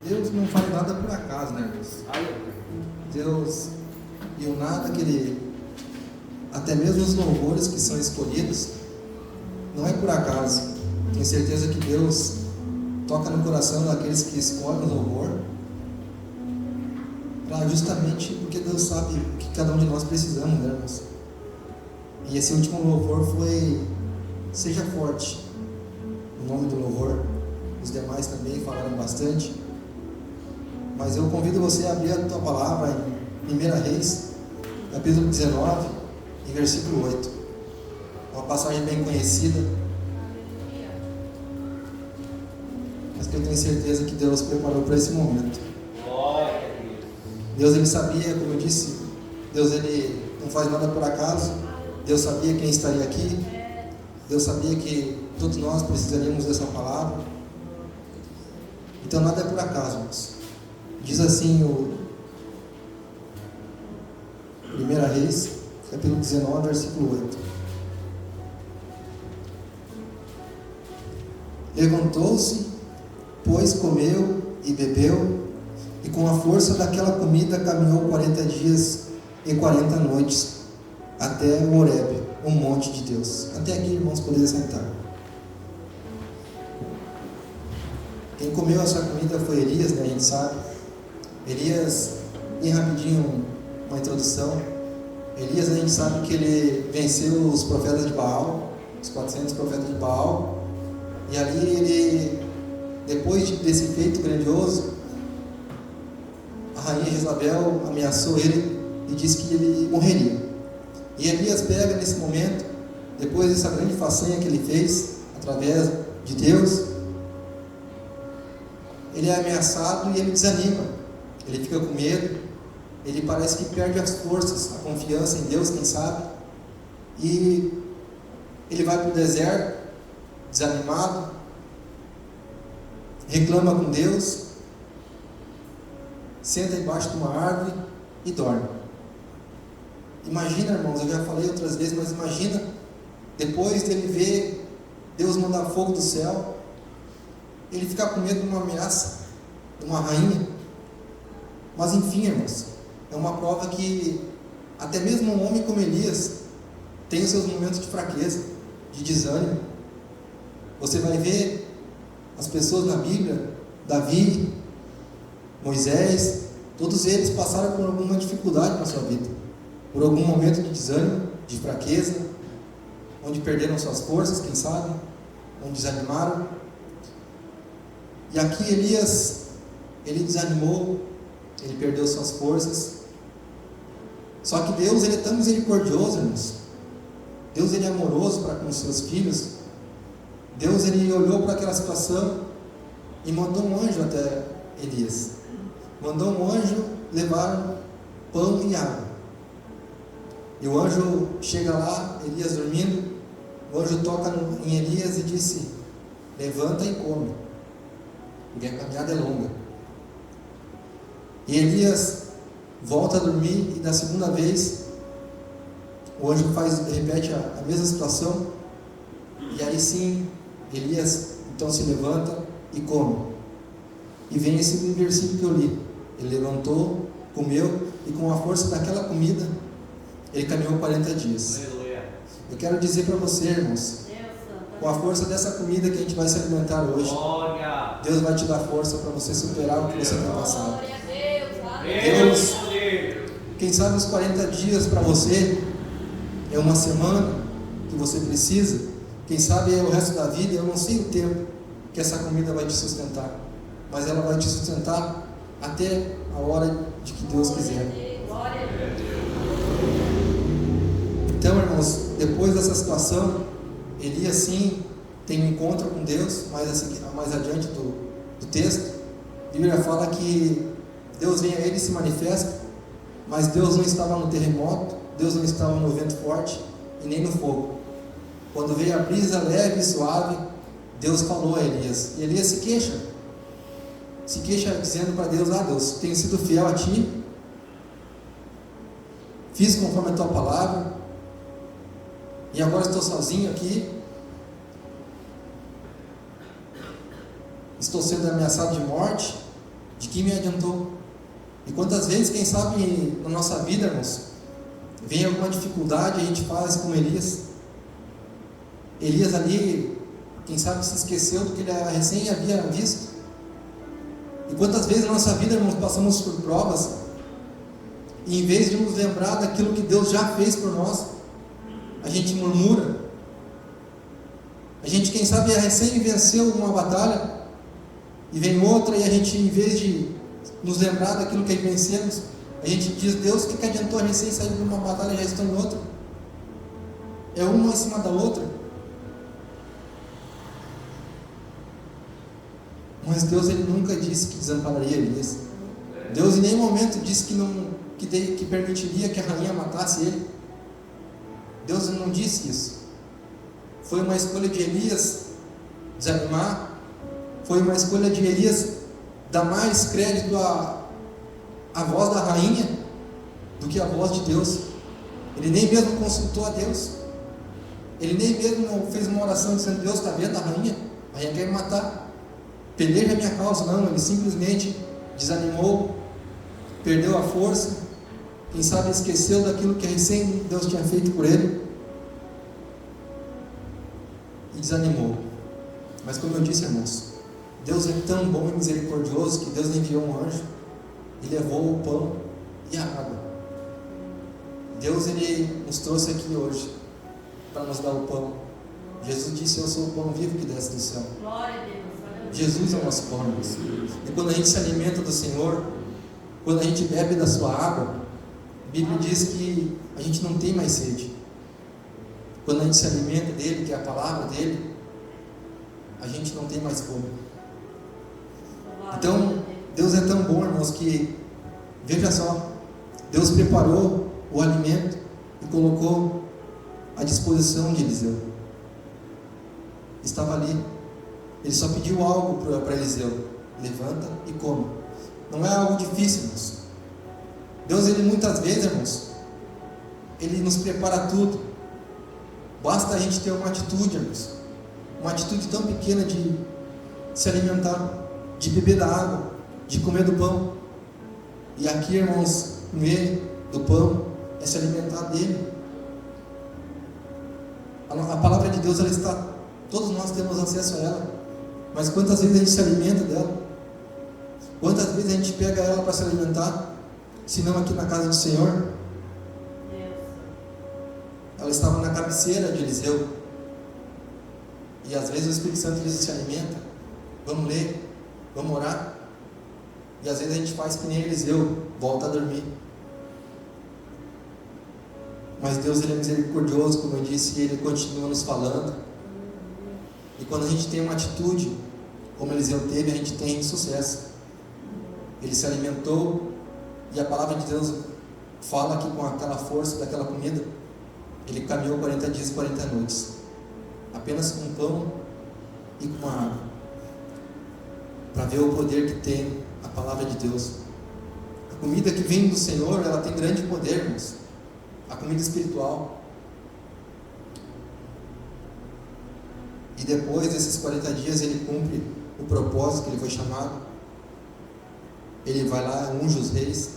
Deus não faz nada por acaso, né, irmãos? Deus, e o nada que Ele, até mesmo os louvores que são escolhidos, não é por acaso. Tenho certeza que Deus toca no coração daqueles que escolhem o louvor, justamente porque Deus sabe o que cada um de nós precisamos, né, irmãos? E esse último louvor foi Seja Forte, o nome do louvor. Os demais também falaram bastante, mas eu convido você a abrir a tua palavra em 1 Reis, capítulo 19, em versículo 8. Uma passagem bem conhecida, mas que eu tenho certeza que Deus preparou para esse momento. Deus, Ele sabia, como eu disse, Deus, Ele não faz nada por acaso. Deus sabia quem estaria aqui. Deus sabia que todos nós precisaríamos dessa palavra. Então nada é por acaso, irmãos. Diz assim o 1 Reis, capítulo 19, versículo 8. Levantou-se, pois comeu e bebeu, e com a força daquela comida caminhou 40 dias e 40 noites até o Horebe, o monte de Deus. Até aqui, irmãos, poder sentar. Quem comeu essa comida foi Elias, né? A gente sabe. Elias, bem rapidinho, uma introdução. Elias, a gente sabe que ele venceu os profetas de Baal, os 400 profetas de Baal, e ali ele, depois desse feito grandioso, a rainha Jezabel ameaçou ele e disse que ele morreria. E Elias pega nesse momento, depois dessa grande façanha que ele fez, através de Deus, ele é ameaçado e ele desanima, ele fica com medo, ele parece que perde as forças, a confiança em Deus, quem sabe, e ele vai para o deserto, desanimado, reclama com Deus, senta embaixo de uma árvore e dorme. Imagina, irmãos, eu já falei outras vezes, mas imagina, depois dele ver Deus mandar fogo do céu, ele ficar com medo de uma ameaça, de uma rainha. Mas enfim, irmãos, é uma prova que até mesmo um homem como Elias tem os seus momentos de fraqueza, de desânimo. Você vai ver as pessoas na Bíblia, Davi, Moisés, todos eles passaram por alguma dificuldade na sua vida, por algum momento de desânimo, de fraqueza, onde perderam suas forças, quem sabe, onde desanimaram. E aqui Elias, ele desanimou, ele perdeu suas forças. Só que Deus, ele é tão misericordioso, irmãos. Deus, ele é amoroso para com os seus filhos. Deus, ele olhou para aquela situação e mandou um anjo até Elias. Mandou um anjo levar pão e água. E o anjo chega lá, Elias dormindo, o anjo toca em Elias e disse: levanta e come, porque a caminhada é longa. E Elias volta a dormir e da segunda vez o anjo repete a mesma situação, e aí sim Elias então se levanta e come. E vem esse versículo que eu li: ele levantou, comeu, e com a força daquela comida ele caminhou 40 dias. Eu quero dizer para você, irmãos, com a força dessa comida que a gente vai se alimentar hoje, Deus vai te dar força para você superar o que você tem passado. Deus, quem sabe os 40 dias para você é uma semana que você precisa, quem sabe é o resto da vida. Eu não sei o tempo que essa comida vai te sustentar, mas ela vai te sustentar até a hora de que Deus quiser. Então, irmãos, depois dessa situação, Elias sim tem um encontro com Deus, mais adiante do texto. A Bíblia fala que Deus vem a ele e se manifesta, mas Deus não estava no terremoto, Deus não estava no vento forte e nem no fogo. Quando veio a brisa leve e suave, Deus falou a Elias, e Elias se queixa dizendo para Deus: Deus, tenho sido fiel a ti, fiz conforme a tua palavra, e agora estou sozinho aqui, estou sendo ameaçado de morte, de De que me adiantou? E quantas vezes, quem sabe, na nossa vida, irmãos, vem alguma dificuldade, a gente faz como Elias. Elias ali, quem sabe, se esqueceu do que ele recém havia visto. E quantas vezes na nossa vida, irmãos, passamos por provas, e em vez de nos lembrar daquilo que Deus já fez por nós, a gente murmura. A gente, quem sabe, recém venceu uma batalha, e vem outra, e a gente, em vez de nos lembrar daquilo que vencemos, a gente diz: Deus, o que adiantou a recém sair de uma batalha e já estou em outra? É uma em cima da outra. Mas Deus, Ele nunca disse que desampararia Elias. Deus em nenhum momento disse que permitiria que a rainha matasse ele. Deus não disse isso. Foi uma escolha de Elias desanimar. Foi uma escolha de Elias dar mais crédito à voz da rainha do que à voz de Deus. Ele nem mesmo consultou a Deus. Ele nem mesmo fez uma oração dizendo: Deus, está vendo a rainha quer me matar, peleja a minha causa. Não, ele simplesmente desanimou, perdeu a força, quem sabe esqueceu daquilo que recém Deus tinha feito por ele, e desanimou. Mas como eu disse, irmãos, Deus é tão bom e misericordioso que Deus enviou um anjo e levou o pão e a água. Deus, Ele nos trouxe aqui hoje para nos dar o pão. Jesus disse: eu sou o pão vivo que desce do céu. Glória a Deus. Jesus é o nosso pão. E quando a gente se alimenta do Senhor, quando a gente bebe da sua água, a Bíblia diz que a gente não tem mais sede. Quando a gente se alimenta dele, que é a palavra dele, a gente não tem mais fome. Então, Deus é tão bom, irmãos, que, veja só, Deus preparou o alimento e colocou à disposição de Eliseu. Estava ali. Ele só pediu algo para Eliseu: levanta e come. Não é algo difícil, irmãos. Deus, Ele muitas vezes, irmãos, Ele nos prepara tudo. Basta a gente ter uma atitude, irmãos, uma atitude tão pequena de se alimentar, de beber da água, de comer do pão. E aqui, irmãos, comer do pão é se alimentar dele. A palavra de Deus, ela está, todos nós temos acesso a ela. Mas quantas vezes a gente se alimenta dela? Quantas vezes a gente pega ela para se alimentar? Se não aqui na casa do Senhor. Ela estava na cabeceira de Eliseu. E às vezes o Espírito Santo diz: se alimenta, vamos ler, vamos orar. E às vezes a gente faz que nem Eliseu, volta a dormir. Mas Deus, Ele é misericordioso, como eu disse, e Ele continua nos falando. E quando a gente tem uma atitude como Eliseu teve, a gente tem sucesso. Ele se alimentou, e a palavra de Deus fala que com aquela força daquela comida, ele caminhou 40 dias e 40 noites, apenas com pão e com água, para ver o poder que tem a palavra de Deus. A comida que vem do Senhor, ela tem grande poder, irmãos. A comida espiritual. E depois desses 40 dias ele cumpre o propósito que ele foi chamado. Ele vai lá, unge os reis,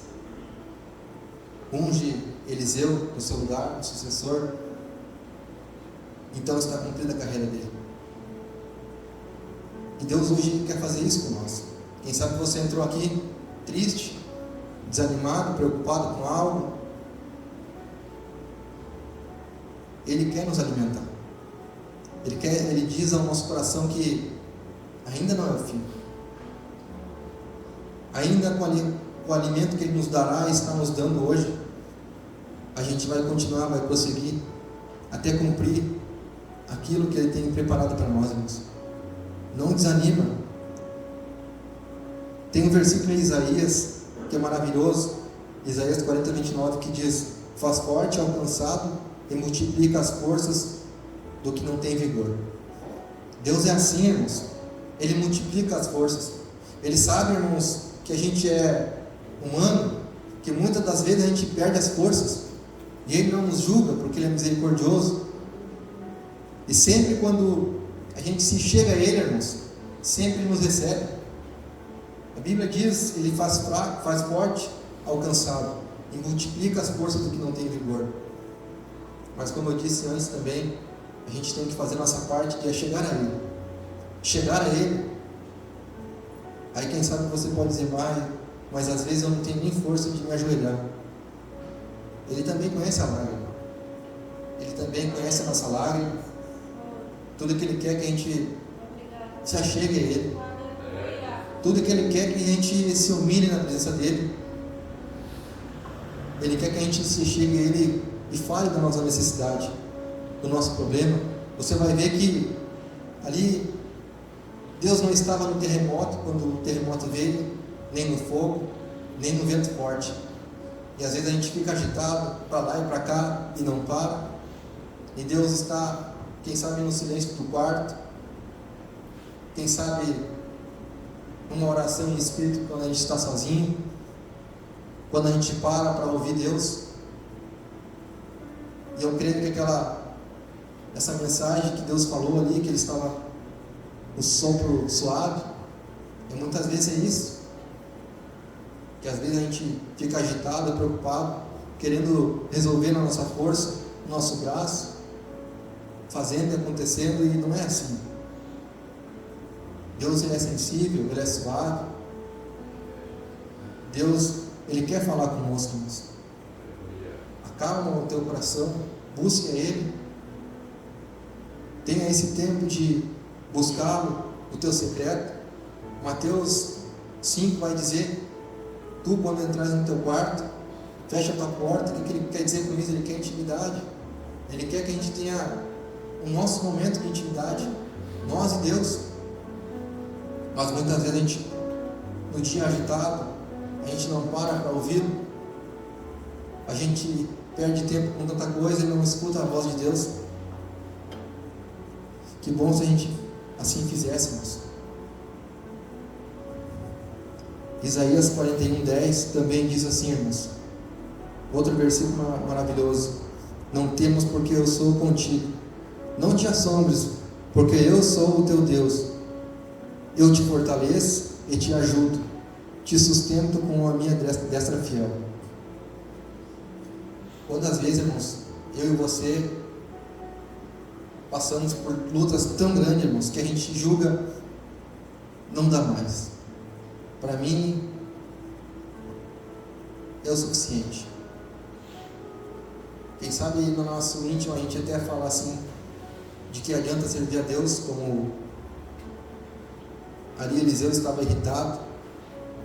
unge Eliseu no seu lugar, no sucessor. Então está cumprida a carreira dele. E Deus hoje quer fazer isso com nós. Quem sabe você entrou aqui triste, desanimado, preocupado com algo. Ele quer nos alimentar. Ele diz ao nosso coração que ainda não é o fim. Ainda com o alimento que Ele nos dará e está nos dando hoje, a gente vai continuar, vai prosseguir, até cumprir aquilo que Ele tem preparado para nós, irmãos. Não desanima. Tem um versículo em Isaías que é maravilhoso, Isaías 40, 29, que diz: faz forte ao cansado e multiplica as forças do que não tem vigor. Deus é assim, irmãos. Ele multiplica as forças. Ele sabe, irmãos, que a gente é humano, que muitas das vezes a gente perde as forças, e Ele não nos julga, porque Ele é misericordioso. E sempre quando a gente se chega a Ele, irmãos, sempre Ele nos recebe. A Bíblia diz, Ele faz fraco, faz forte ao cansado e multiplica as forças do que não tem vigor. Mas como eu disse antes também, a gente tem que fazer nossa parte, que é chegar a Ele. Chegar a Ele. Aí quem sabe você pode dizer, mas às vezes eu não tenho nem força de me ajoelhar. Ele também conhece a lágrima. Ele também conhece a nossa lágrima. Tudo que Ele quer que a gente se achegue a Ele. Tudo que Ele quer que a gente se humilhe na presença dEle. Ele quer que a gente se chegue a Ele e fale da nossa necessidade, do nosso problema. Você vai ver que ali Deus não estava no terremoto, quando o terremoto veio, nem no fogo, nem no vento forte. E às vezes a gente fica agitado para lá e para cá e não para. E Deus está, quem sabe, no silêncio do quarto, quem sabe numa oração em espírito quando a gente está sozinho, quando a gente para ouvir Deus. E eu creio que essa mensagem que Deus falou ali, que Ele estava o sopro suave, e muitas vezes é isso, que às vezes a gente fica agitado, preocupado, querendo resolver na nossa força, no nosso braço, fazendo e acontecendo, e não é assim. Deus, Ele é sensível, Ele é suave. Deus, Ele quer falar conosco, irmãos. Acalma o teu coração, busque a Ele, tenha esse tempo de buscá-lo, o teu secreto. Mateus 5 vai dizer, tu quando entras no teu quarto, fecha a tua porta. O que Ele quer dizer com isso? Ele quer intimidade. Ele quer que a gente tenha o nosso momento de intimidade, nós e Deus. Mas muitas vezes a gente, no dia agitado, a gente não para ouvi-lo, a gente perde tempo com tanta coisa e não escuta a voz de Deus. Que bom se a gente assim fizéssemos. Isaías 41:10 também diz assim, irmãos, outro versículo maravilhoso: não temas, porque eu sou contigo, não te assombres, porque eu sou o teu Deus, eu te fortaleço e te ajudo, te sustento com a minha destra fiel. Quantas vezes, irmãos, eu e você passamos por lutas tão grandes, irmãos, que a gente julga, não dá mais. Para mim, é o suficiente. Quem sabe no nosso íntimo a gente até fala assim, de que adianta servir a Deus, como ali Eliseu estava irritado,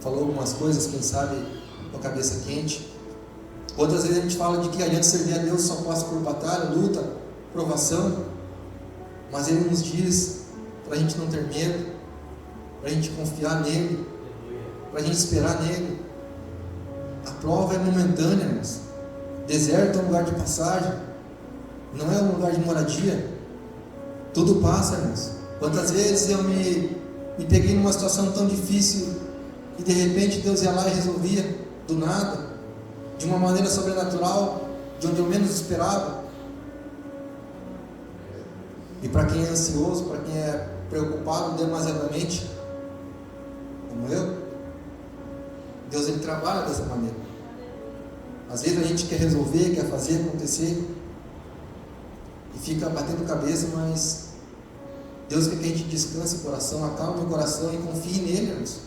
falou algumas coisas, quem sabe com a cabeça quente. Outras vezes a gente fala de que adianta servir a Deus, só passa por batalha, luta, provação. Mas Ele nos diz para a gente não ter medo, para a gente confiar nele, para a gente esperar nele. A prova é momentânea, irmãos. Deserto é um lugar de passagem, não é um lugar de moradia. Tudo passa, irmãos. Quantas vezes eu me peguei numa situação tão difícil e de repente Deus ia lá e resolvia do nada, de uma maneira sobrenatural, de onde eu menos esperava. E para quem é ansioso, para quem é preocupado demasiadamente, como eu, Deus, Ele trabalha dessa maneira. Às vezes a gente quer resolver, quer fazer acontecer e fica batendo cabeça, mas Deus quer que a gente descanse o coração, acalme o coração e confie nele, irmãos.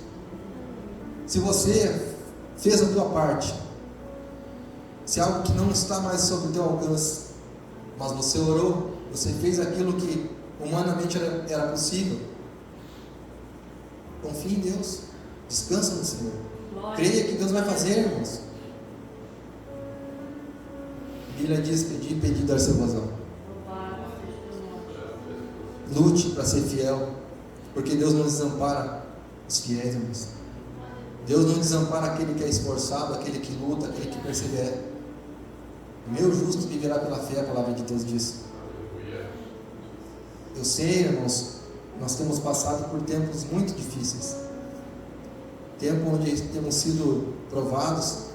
Se você fez a tua parte, se algo que não está mais sob o teu alcance, mas você orou, você fez aquilo que humanamente era possível, confie em Deus, descansa no Senhor, creia que Deus vai fazer, irmãos. A Bíblia diz: pedi, dar-se vazão. Lute para ser fiel, porque Deus não desampara os fiéis, irmãos. Deus não desampara aquele que é esforçado, aquele que luta, aquele que persevera. O meu justo viverá pela fé, a palavra de Deus diz. Eu sei, irmãos, nós temos passado por tempos muito difíceis, tempo onde temos sido provados,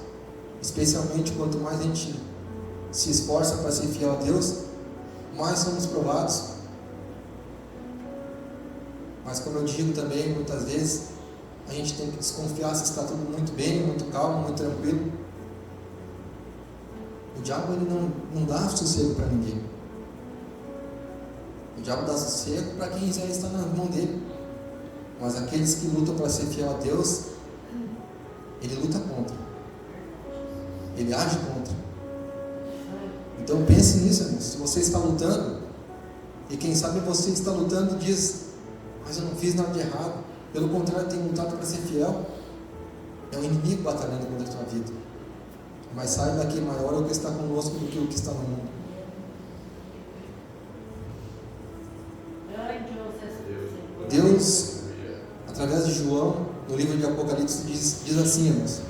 especialmente quanto mais a gente se esforça para ser fiel a Deus, mais somos provados. Mas como eu digo também, muitas vezes, a gente tem que desconfiar se está tudo muito bem, muito calmo, muito tranquilo. O diabo ele não dá sossego para ninguém. O diabo dá sossego para quem já está na mão dele. Mas aqueles que lutam para ser fiel a Deus, ele luta contra. Ele age contra. Então pense nisso, irmãos. Se você está lutando, e quem sabe você está lutando e diz: mas eu não fiz nada de errado. Pelo contrário, eu tenho lutado para ser fiel. É o inimigo batalhando contra a tua vida. Mas saiba que maior é o que está conosco do que o que está no mundo. Deus, através de João, no livro de Apocalipse, diz assim, irmãos: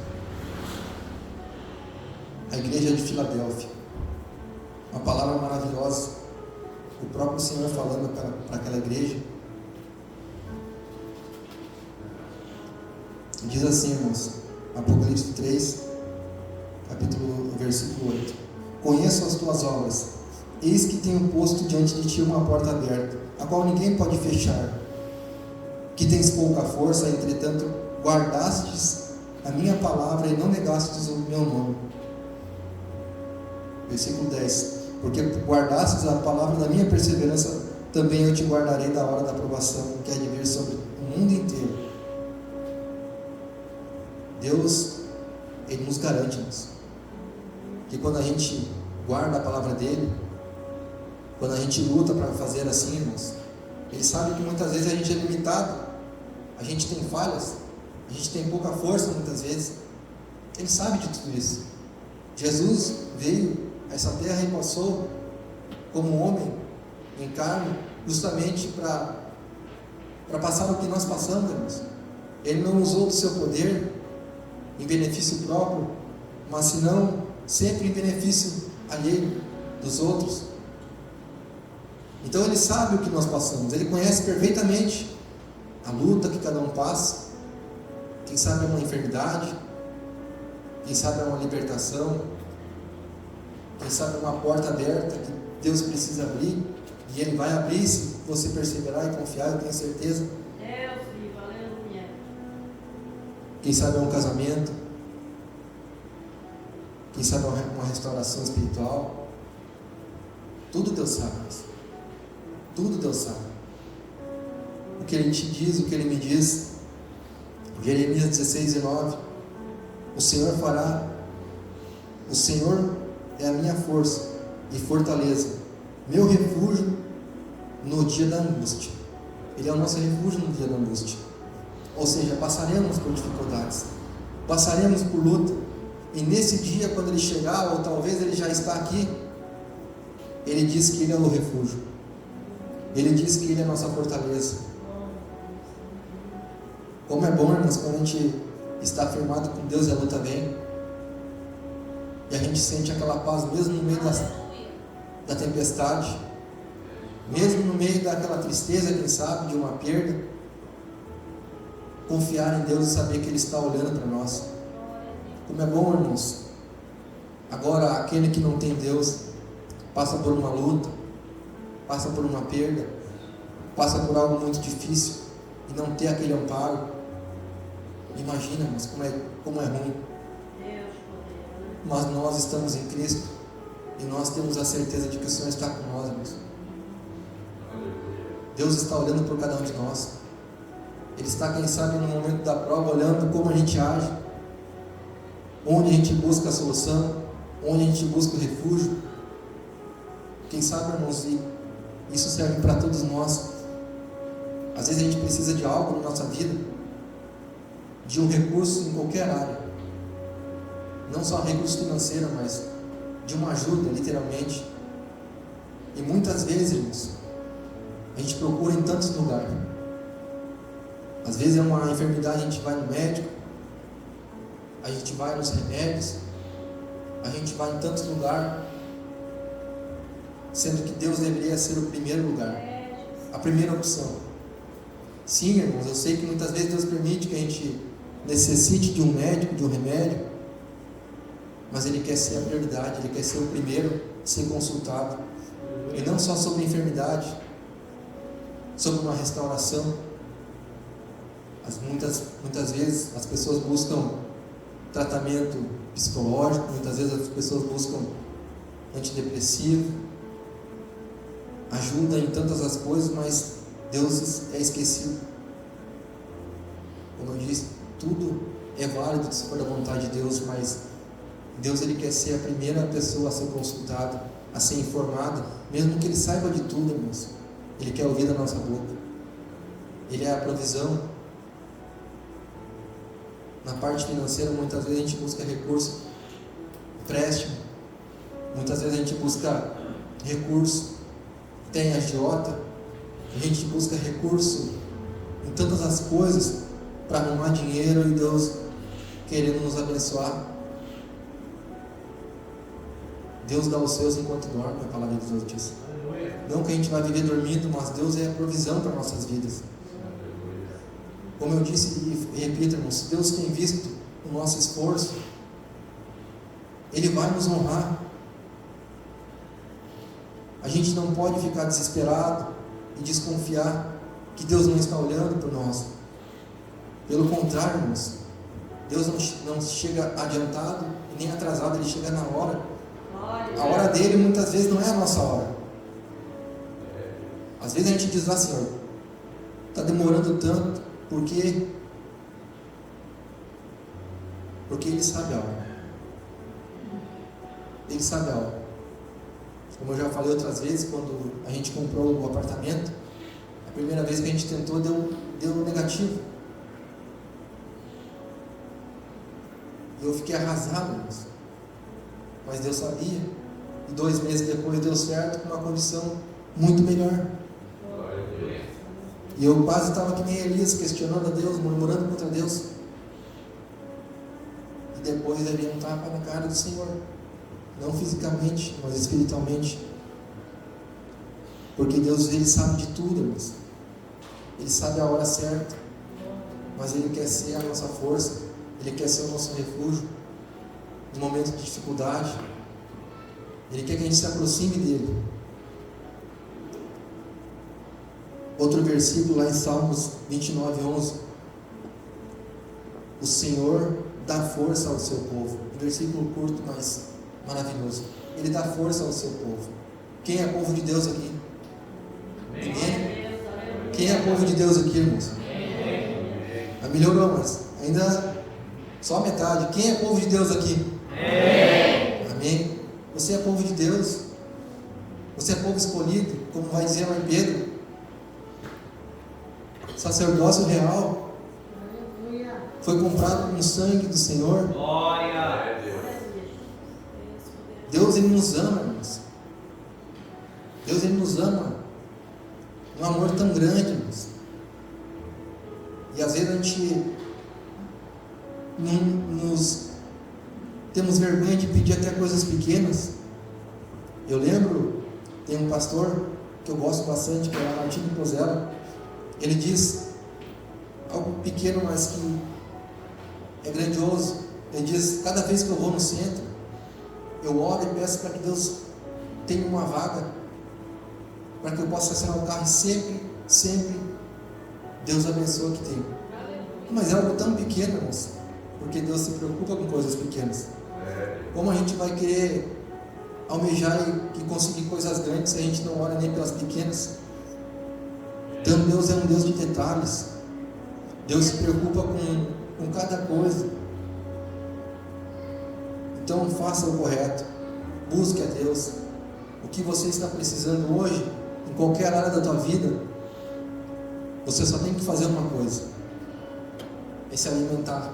a igreja de Filadélfia, uma palavra maravilhosa, o próprio Senhor falando para aquela igreja. Diz assim, irmãos, Apocalipse 3, versículo 8: conheço as tuas obras, eis que tenho posto diante de ti uma porta aberta, a qual ninguém pode fechar, que tens pouca força, entretanto guardastes a minha palavra e não negastes o meu nome. Versículo 10: porque guardastes a palavra da minha perseverança, também eu te guardarei da hora da aprovação, que há de vir sobre o mundo inteiro. Deus, Ele nos garante que quando a gente guarda a palavra dEle, quando a gente luta para fazer assim, irmãos, Ele sabe que muitas vezes a gente é limitado, a gente tem falhas, a gente tem pouca força muitas vezes. Ele sabe de tudo isso. Jesus veio a essa terra e passou como homem em carne, justamente para passar o que nós passamos, irmãos. Ele não usou do seu poder em benefício próprio, mas senão sempre em benefício alheio dos outros. Então Ele sabe o que nós passamos, Ele conhece perfeitamente a luta que cada um passa. Quem sabe é uma enfermidade, quem sabe é uma libertação, quem sabe é uma porta aberta que Deus precisa abrir, e Ele vai abrir se você perseverar e confiar, eu tenho certeza. Quem sabe é um casamento, quem sabe é uma restauração espiritual. Tudo Deus sabe, tudo Deus sabe. O que Ele te diz, o que Ele me diz, Jeremias 16:9: o Senhor fará, o Senhor é a minha força e fortaleza, meu refúgio no dia da angústia. Ele é o nosso refúgio no dia da angústia. Ou seja, passaremos por dificuldades, passaremos por luta, e nesse dia, quando Ele chegar, ou talvez Ele já está aqui, Ele diz que Ele é o refúgio, Ele diz que Ele é a nossa fortaleza. Como é bom, irmãos, quando a gente está firmado com Deus e a luta vem, e a gente sente aquela paz mesmo no meio da tempestade, mesmo no meio daquela tristeza, quem sabe, de uma perda. Confiar em Deus e saber que Ele está olhando para nós. Como é bom, irmãos. Agora, aquele que não tem Deus passa por uma luta, passa por uma perda, passa por algo muito difícil e não ter aquele amparo. Imagina, irmãos, como é ruim. Mas nós estamos em Cristo e nós temos a certeza de que o Senhor está com nós, irmãos. Deus está olhando por cada um de nós. Ele está, quem sabe, no momento da prova, olhando como a gente age, onde a gente busca a solução, onde a gente busca o refúgio. Quem sabe, irmãos, e isso serve para todos nós. Às vezes a gente precisa de algo na nossa vida, de um recurso em qualquer área, não só recurso financeiro, mas de uma ajuda, literalmente. E muitas vezes, irmãos, a gente procura em tantos lugares. Às vezes é uma enfermidade, a gente vai no médico, a gente vai nos remédios, a gente vai em tantos lugares, sendo que Deus deveria ser o primeiro lugar, a primeira opção. Sim, irmãos, eu sei que muitas vezes Deus permite que a gente necessite de um médico, de um remédio, mas Ele quer ser a prioridade, Ele quer ser o primeiro a ser consultado, e não só sobre a enfermidade, sobre uma restauração. Muitas vezes as pessoas buscam tratamento psicológico, muitas vezes as pessoas buscam antidepressivo, ajuda em tantas as coisas, mas Deus é esquecido. Como eu disse, tudo é válido se for da vontade de Deus, mas Deus, Ele quer ser a primeira pessoa a ser consultada, a ser informada, mesmo que Ele saiba de tudo, irmãos. Ele quer ouvir da nossa boca. Ele é a provisão. Na parte financeira, muitas vezes a gente busca recurso, empréstimo, muitas vezes a gente busca recurso, tem agiota, a gente busca recurso em tantas as coisas para arrumar dinheiro, e Deus querendo nos abençoar. Deus dá os seus enquanto dorme, a palavra de Deus diz. Não que a gente vai viver dormindo, mas Deus é a provisão para nossas vidas. Como eu disse e repito, irmãos, se Deus tem visto o nosso esforço, Ele vai nos honrar. A gente não pode ficar desesperado e desconfiar que Deus não está olhando por nós. Pelo contrário, irmãos, Deus não chega adiantado e nem atrasado, Ele chega na hora. A hora dele muitas vezes não é a nossa hora. Às vezes a gente diz lá, Senhor, está demorando tanto, porque Ele sabe a hora. Ele sabe a hora. Como eu já falei outras vezes, quando a gente comprou o apartamento, a primeira vez que a gente tentou deu negativo. E eu fiquei arrasado, irmãos. Mas Deus sabia. E 2 meses depois deu certo, com uma condição muito melhor. E eu quase estava que nem Elias, questionando a Deus, murmurando contra Deus. E depois levei um tapa na cara do Senhor. Não fisicamente, mas espiritualmente. Porque Deus, Ele sabe de tudo, irmãos. Ele sabe a hora certa. Mas Ele quer ser a nossa força. Ele quer ser o nosso refúgio no momento de dificuldade. Ele quer que a gente se aproxime dEle. Outro versículo lá em Salmos 29:11. O Senhor dá força ao seu povo. Um versículo curto, mas maravilhoso. Ele dá força ao seu povo. Quem é povo de Deus aqui? Ninguém? Quem é povo de Deus aqui, irmãos? Melhorou, mas ainda só metade. Quem é povo de Deus aqui? Amém? Você é povo de Deus. Você é povo escolhido, como vai dizer lá em Pedro. Sacerdócio real. Foi comprado com o sangue do Senhor. Glória a Deus. Deus, Ele nos ama, irmãos. Deus, Ele nos ama. Um amor tão grande, irmãos. E às vezes a gente temos vergonha de pedir até coisas pequenas. Eu lembro, tem um pastor que eu gosto bastante, que é o Martinho Pozella. Ele diz algo pequeno, mas que é grandioso. Ele diz: cada vez que eu vou no centro, eu oro e peço para que Deus tenha uma vaga, para que eu possa estacionar o carro, e sempre Deus abençoa que tem. Mas é algo tão pequeno, irmãos, porque Deus se preocupa com coisas pequenas. Como a gente vai querer almejar e conseguir coisas grandes se a gente não ora nem pelas pequenas? Então Deus é um Deus de detalhes. Deus se preocupa com cada coisa. Então faça o correto. Busque a Deus. O que você está precisando hoje, em qualquer área da tua vida, você só tem que fazer uma coisa: é se alimentar.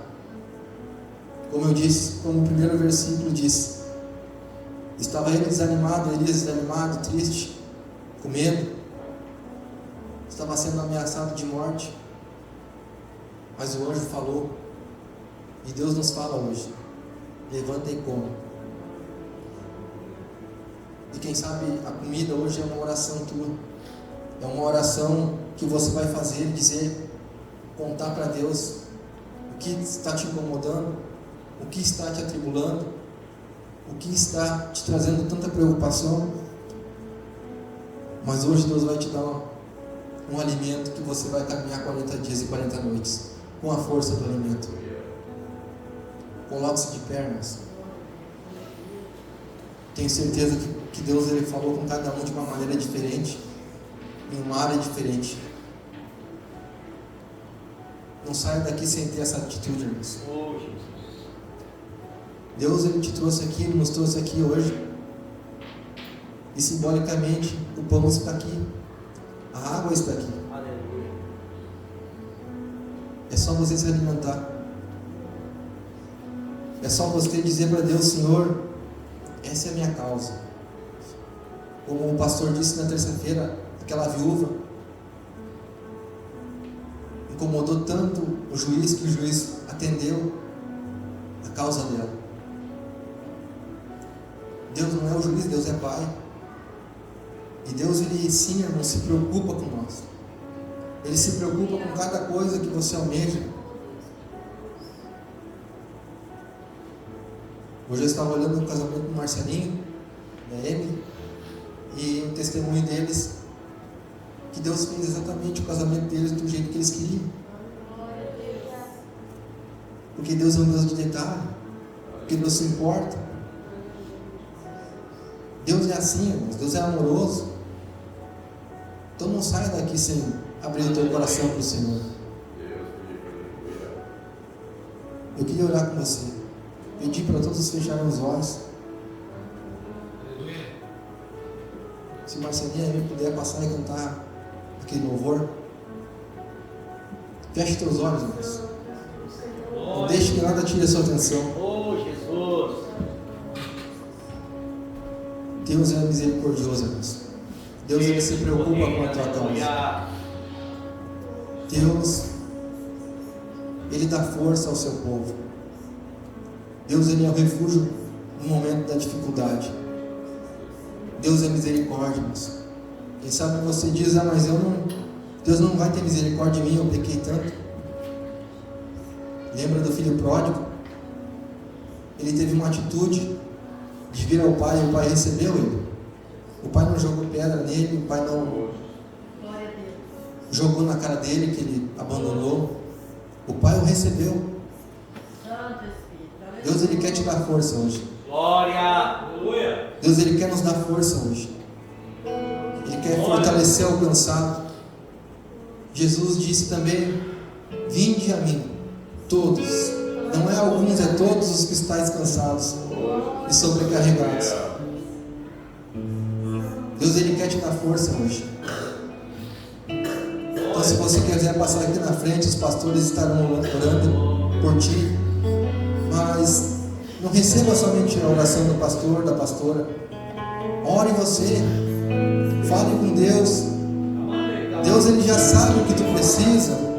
Como eu disse, como o primeiro versículo diz, estava ele desanimado, Elias desanimado, triste, com medo, estava sendo ameaçado de morte, mas o anjo falou, e Deus nos fala hoje: levanta e come. E quem sabe a comida hoje é uma oração tua, é uma oração que você vai fazer e dizer, contar para Deus o que está te incomodando, o que está te atribulando, o que está te trazendo tanta preocupação. Mas hoje Deus vai te dar um alimento que você vai caminhar 40 dias e 40 noites. com a força do alimento. Coloque-se de pé, irmãos. Tenho certeza que Deus ele falou com cada um de uma maneira diferente, em uma área diferente. Não saia daqui sem ter essa atitude, irmãos. Deus ele te trouxe aqui, ele nos trouxe aqui hoje. E simbolicamente o pão está aqui, a água está aqui. É só você se alimentar. É só você dizer para Deus: Senhor, essa é a minha causa. Como o pastor disse na terça-feira, aquela viúva incomodou tanto o juiz que o juiz atendeu a causa dela. Deus não é o juiz, Deus é Pai. E Deus, ele sim, irmão, se preocupa com nós. Ele se preocupa com cada coisa que você almeja. Hoje eu estava olhando o casamento do Marcelinho, da Emily, e o testemunho deles, que Deus fez exatamente o casamento deles do jeito que eles queriam. Porque Deus é um Deus de detalhe, porque Deus se importa. Deus é assim, irmãos, Deus é amoroso. Então não saia daqui sem abrir o teu coração para o Senhor. Eu queria orar com você, pedir para todos fecharem os olhos. Se Marcelinha puder passar e cantar aquele louvor, feche teus olhos, irmãos. Não deixe que nada tire a sua atenção. Deus é misericordioso, irmãos. Deus ele se preocupa com a tua causa. Deus, ele dá força ao seu povo. Deus ele é o refúgio no momento da dificuldade. Deus é misericórdia, irmãos. Quem sabe você diz: mas Deus não vai ter misericórdia de mim, eu pequei tanto. Lembra do filho pródigo? Ele teve uma atitude de vir ao pai, e o pai recebeu ele. O pai não jogou pedra nele, o pai não jogou na cara dele que ele abandonou. O pai o recebeu. Deus ele quer te dar força hoje. Glória! Deus ele quer nos dar força hoje. Ele quer fortalecer o cansado. Jesus disse também: vinde a mim, todos. Não é alguns, é todos os que estáis cansados e sobrecarregados. Deus ele quer te dar força hoje. Então se você quiser passar aqui na frente, os pastores estarão orando por ti. Mas não receba somente a oração do pastor, da pastora. Ore você. Fale com Deus. Deus ele já sabe o que tu precisa.